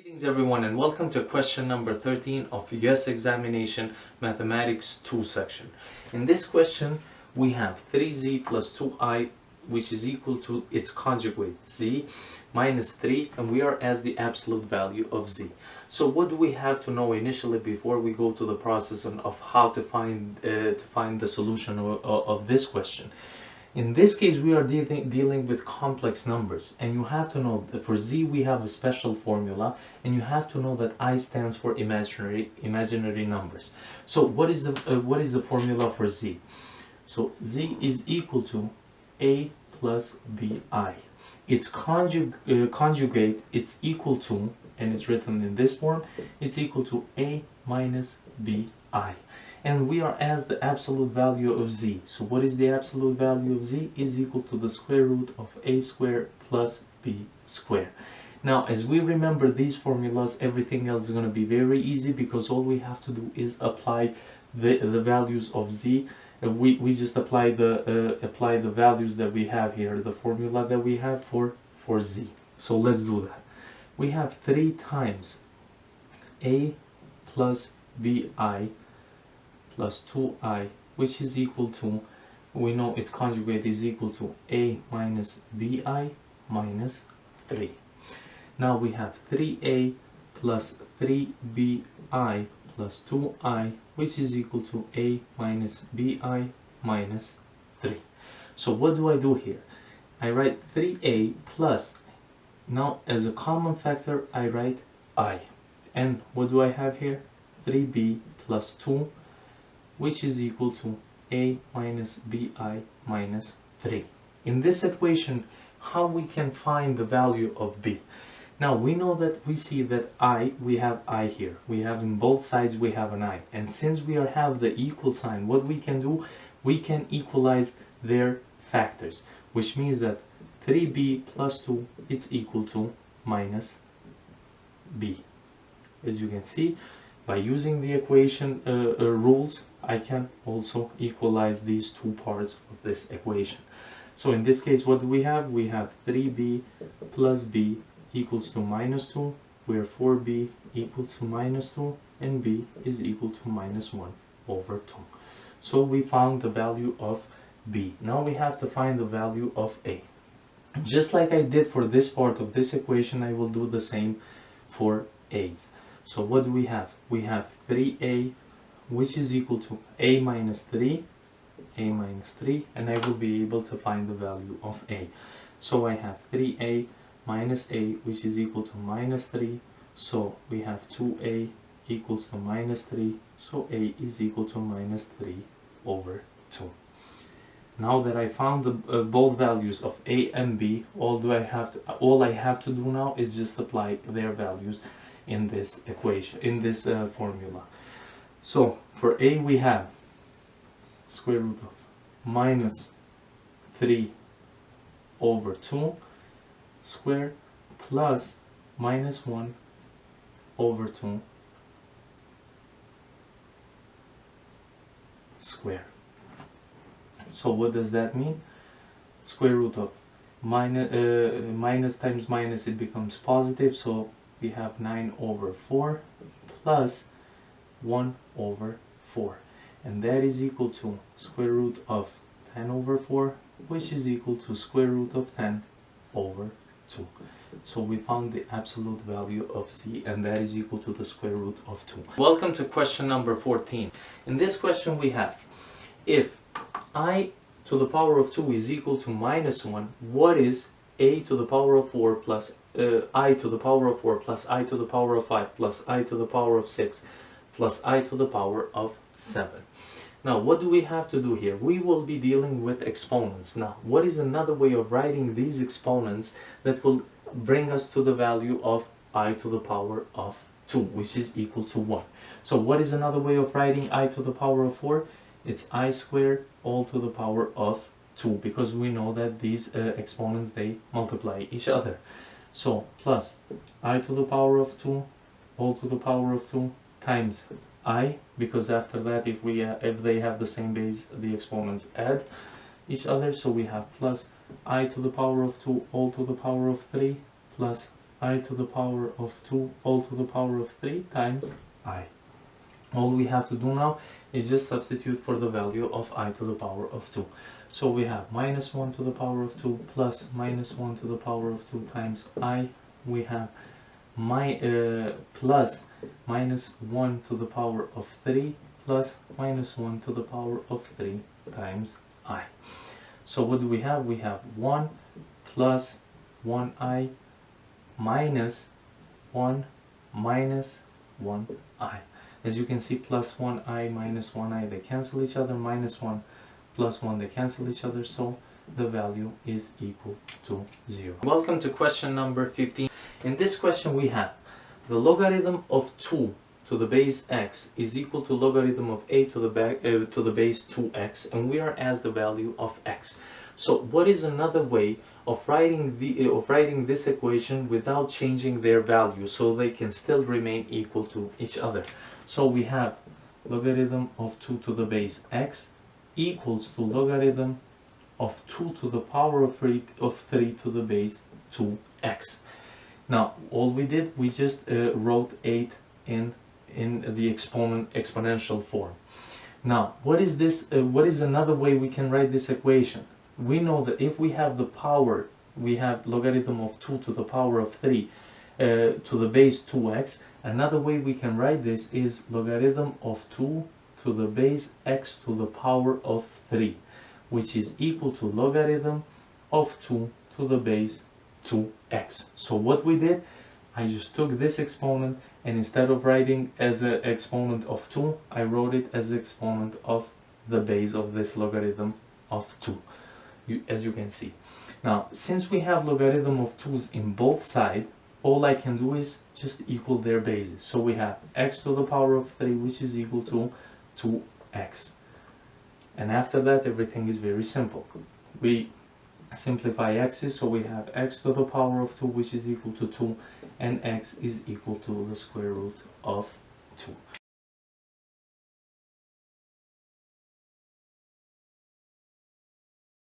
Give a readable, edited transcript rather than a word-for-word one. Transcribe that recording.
Greetings everyone, and welcome to question number 13 of YÖS examination mathematics 2 section. In this question we have 3z plus 2i, which is equal to its conjugate z minus 3, and we are as the absolute value of z. So what do we have to know initially before we go to the process of how to find the solution of this question? In this case, we are dealing with complex numbers, and you have to know that for z we have a special formula, and you have to know that I stands for imaginary numbers. So what is the formula for z? So z is equal to a plus bi. Its conjugate, it's equal to, and it's written in this form, it's equal to a minus bi. And we are as the absolute value of z. So what is the absolute value of z? Is equal to the square root of a squared plus b squared. Now, as we remember these formulas, everything else is going to be very easy, because all we have to do is apply the values of z. We just apply the values that we have here, the formula that we have for z. So let's do that. We have 3 times a plus bi plus 2i, which is equal to, we know its conjugate is equal to a minus bi minus 3. Now we have 3a plus 3bi plus 2i, which is equal to a minus bi minus 3. So what do I do here? I write 3a plus, now as a common factor I write I. And what do I have here? 3b plus 2, which is equal to a minus bi minus 3. In this equation, how we can find the value of b? Now we know that we see that we have I here. We have in both sides we have an I. And since we have the equal sign, what we can do, we can equalize their factors, which means that 3b plus 2, it's equal to minus b. As you can see, by using the equation rules, I can also equalize these two parts of this equation. So in this case, what do we have? We have 3b plus b equals to minus 2, where 4b equals to minus 2, and b is equal to minus 1 over 2. So we found the value of b. Now we have to find the value of a. Just like I did for this part of this equation, I will do the same for a's. So what do we have? We have 3a, which is equal to a minus 3, and I will be able to find the value of a. So I have 3a minus a, which is equal to minus 3. So we have 2a equals to minus 3. So a is equal to minus 3 over 2. Now that I found the both values of a and b, all I have to do now is just apply their values in this equation, in this formula. So for a we have square root of minus 3 over 2 square plus minus 1 over 2 square. So what does that mean? Square root of minus times minus, it becomes positive, so we have 9 over 4 plus 1 over 4, and that is equal to square root of 10 over 4, which is equal to square root of 10 over 2. So we found the absolute value of c, and that is equal to the square root of 2. Welcome to question number 14. In this question we have, if I to the power of 2 is equal to minus 1, what is a to the power of 4 plus I to the power of 4 plus I to the power of 5 plus I to the power of 6 plus I to the power of 7. Now what do we have to do here? We will be dealing with exponents. Now what is another way of writing these exponents that will bring us to the value of I to the power of 2, which is equal to 1? So what is another way of writing I to the power of 4? It's I squared all to the power of 2, because we know that these exponents, they multiply each other. So plus I to the power of 2 all to the power of 2 times I, because after that if they have the same base, the exponents add each other. So we have plus I to the power of 2 all to the power of 3 plus I to the power of 2 all to the power of 3 times I. All we have to do now is just substitute for the value of I to the power of 2. So we have minus 1 to the power of 2 plus minus 1 to the power of 2 times I. We have plus minus 1 to the power of 3 plus minus 1 to the power of 3 times I. So what do we have? We have 1 plus 1I minus 1 minus 1I. As you can see, plus 1I minus 1I, they cancel each other, minus 1 plus 1, they cancel each other, so the value is equal to 0. Welcome to question number 15. In this question we have the logarithm of 2 to the base x is equal to logarithm of a to the base 2x, and we are asked the value of x. So what is another way of writing this equation without changing their value so they can still remain equal to each other? So we have logarithm of 2 to the base x equals to logarithm of 2 to the power of 3 to the base 2x. Now all we did, we just wrote 8 in the exponential form. Now what is this? What is another way we can write this equation? We know that if we have the power, we have logarithm of 2 to the power of 3 to the base 2x. Another way we can write this is logarithm of 2 to the base x to the power of 3, which is equal to logarithm of 2 to the base 2x. So what we did, I just took this exponent, and instead of writing as an exponent of 2, I wrote it as the exponent of the base of this logarithm of 2, as you can see. Now, since we have logarithm of 2's in both sides, all I can do is just equal their bases. So we have x to the power of 3, which is equal to 2x. And after that, everything is very simple. We simplify x's, so we have x to the power of 2, which is equal to 2, and x is equal to the square root of 2.